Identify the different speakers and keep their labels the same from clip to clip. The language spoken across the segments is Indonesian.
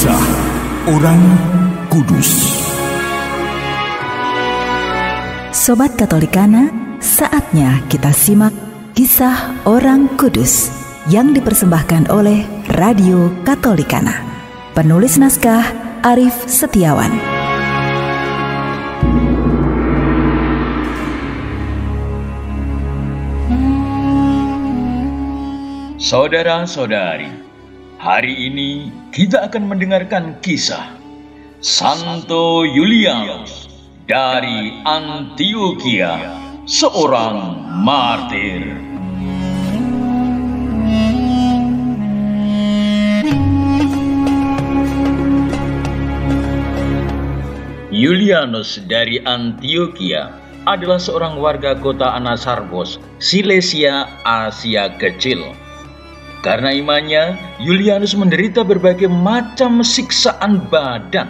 Speaker 1: Kisah Orang Kudus.
Speaker 2: Sobat Katolikana, saatnya kita simak Kisah Orang Kudus yang dipersembahkan oleh Radio Katolikana. Penulis naskah Arif Setiawan.
Speaker 3: Saudara-saudari, hari ini kita akan mendengarkan kisah Santo Julianus dari Antioquia, seorang martir. Julianus dari Antioquia adalah seorang warga kota Anasargos, Silesia, Asia Kecil. Karena imannya, Julianus menderita berbagai macam siksaan badan.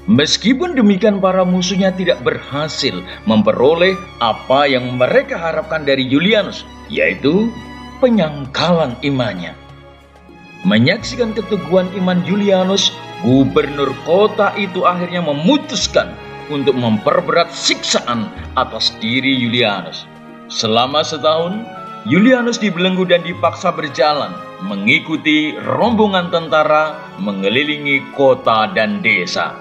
Speaker 3: Meskipun demikian, para musuhnya tidak berhasil memperoleh apa yang mereka harapkan dari Julianus, yaitu penyangkalan imannya. Menyaksikan keteguhan iman Julianus, gubernur kota itu akhirnya memutuskan untuk memperberat siksaan atas diri Julianus. Selama setahun, Julianus dibelenggu dan dipaksa berjalan mengikuti rombongan tentara mengelilingi kota dan desa.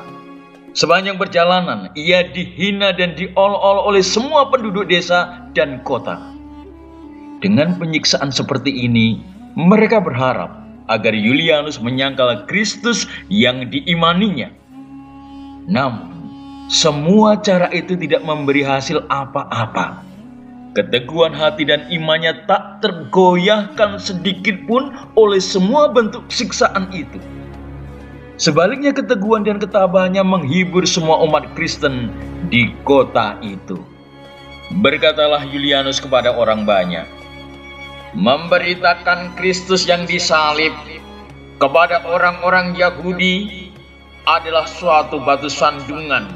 Speaker 3: Sepanjang perjalanan, ia dihina dan diol-ol oleh semua penduduk desa dan kota. Dengan penyiksaan seperti ini, mereka berharap agar Julianus menyangkal Kristus yang diimaninya. Namun, semua cara itu tidak memberi hasil apa-apa. Keteguhan hati dan imannya tak tergoyahkan sedikit pun oleh semua bentuk siksaan itu. Sebaliknya, keteguhan dan ketabahannya menghibur semua umat Kristen di kota itu. Berkatalah Julianus kepada orang banyak, memberitakan Kristus yang disalib kepada orang-orang Yahudi adalah suatu batu sandungan,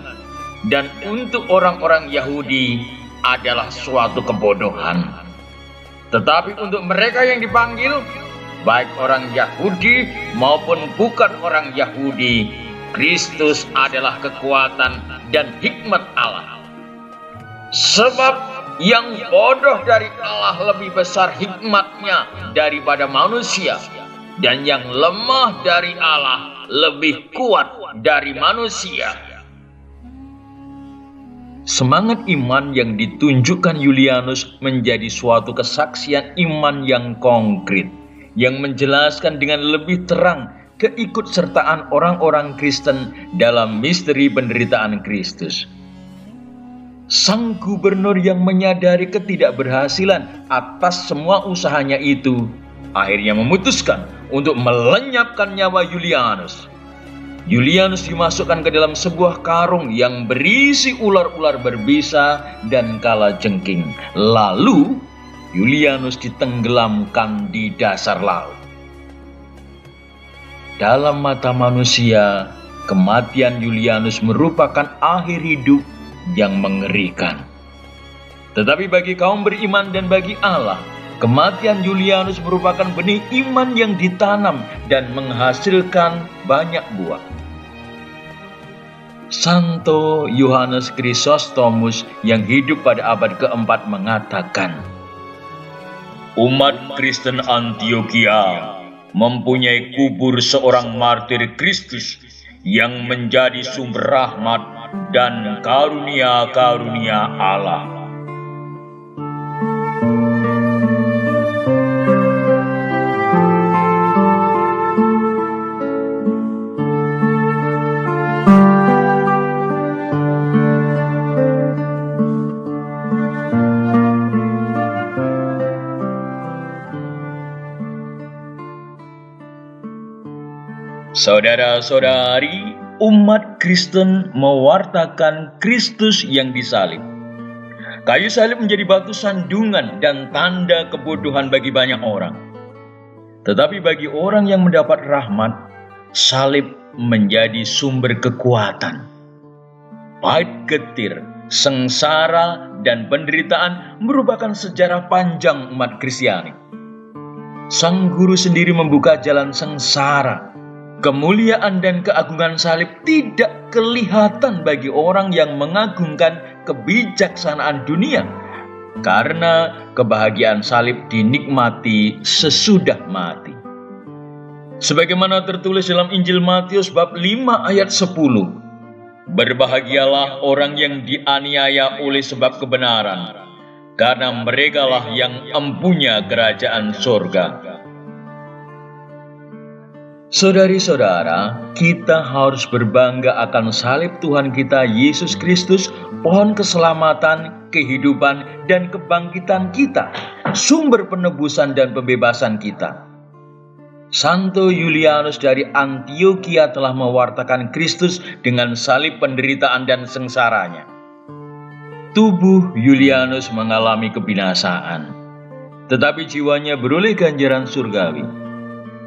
Speaker 3: dan untuk orang-orang Yahudi adalah suatu kebodohan. Tetapi untuk mereka yang dipanggil, baik orang Yahudi maupun bukan orang Yahudi, Kristus adalah kekuatan dan hikmat Allah. Sebab yang bodoh dari Allah lebih besar hikmatnya daripada manusia, dan yang lemah dari Allah lebih kuat dari manusia. Semangat iman yang ditunjukkan Julianus menjadi suatu kesaksian iman yang konkret, yang menjelaskan dengan lebih terang keikutsertaan orang-orang Kristen dalam misteri penderitaan Kristus. Sang gubernur yang menyadari ketidakberhasilan atas semua usahanya itu, akhirnya memutuskan untuk melenyapkan nyawa Julianus. Julianus dimasukkan ke dalam sebuah karung yang berisi ular-ular berbisa dan kalajengking. Lalu Julianus ditenggelamkan di dasar laut. Dalam mata manusia, kematian Julianus merupakan akhir hidup yang mengerikan. Tetapi bagi kaum beriman dan bagi Allah, kematian Julianus merupakan benih iman yang ditanam dan menghasilkan banyak buah. Santo Yohanes Chrysostomus yang hidup pada abad keempat mengatakan, umat Kristen Antioquia mempunyai kubur seorang martir Kristus yang menjadi sumber rahmat dan karunia-karunia Allah. Saudara-saudari, umat Kristen mewartakan Kristus yang disalib. Kayu salib menjadi batu sandungan dan tanda kebodohan bagi banyak orang. Tetapi bagi orang yang mendapat rahmat, salib menjadi sumber kekuatan. Pahit getir, sengsara, dan penderitaan merupakan sejarah panjang umat Kristiani. Sang guru sendiri membuka jalan sengsara, Kemuliaan dan keagungan salib tidak kelihatan bagi orang yang mengagungkan kebijaksanaan dunia, karena kebahagiaan salib dinikmati sesudah mati. Sebagaimana tertulis dalam Injil Matius bab 5 ayat 10, "Berbahagialah orang yang dianiaya oleh sebab kebenaran, karena merekalah yang empunya kerajaan surga." Saudari-saudara, kita harus berbangga akan salib Tuhan kita Yesus Kristus, pohon keselamatan, kehidupan, dan kebangkitan kita, sumber penebusan dan pembebasan kita. Santo Julianus dari Antioquia telah mewartakan Kristus dengan salib penderitaan dan sengsaranya. Tubuh Julianus mengalami kebinasaan, tetapi jiwanya beroleh ganjaran surgawi.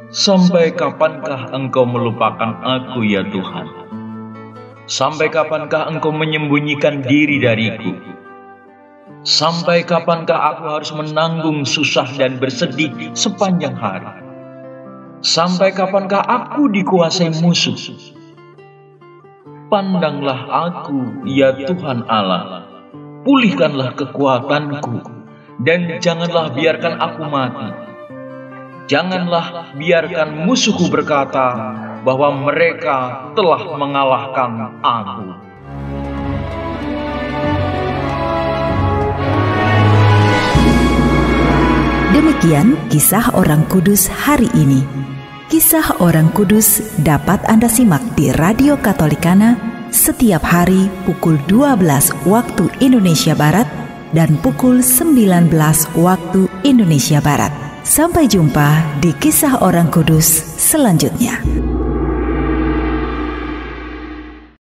Speaker 3: Sampai kapankah engkau melupakan aku ya Tuhan? Sampai kapankah engkau menyembunyikan diri dariku? Sampai kapankah aku harus menanggung susah dan bersedih sepanjang hari? Sampai kapankah aku dikuasai musuh? Pandanglah aku ya Tuhan Allah, pulihkanlah kekuatanku, dan janganlah biarkan aku mati. Janganlah biarkan musuhku berkata bahwa mereka telah mengalahkan aku.
Speaker 2: Demikian kisah orang kudus hari ini. Kisah orang kudus dapat Anda simak di Radio Katolikana setiap hari pukul 12 waktu Indonesia Barat dan pukul 19 waktu Indonesia Barat. Sampai jumpa di kisah orang kudus selanjutnya.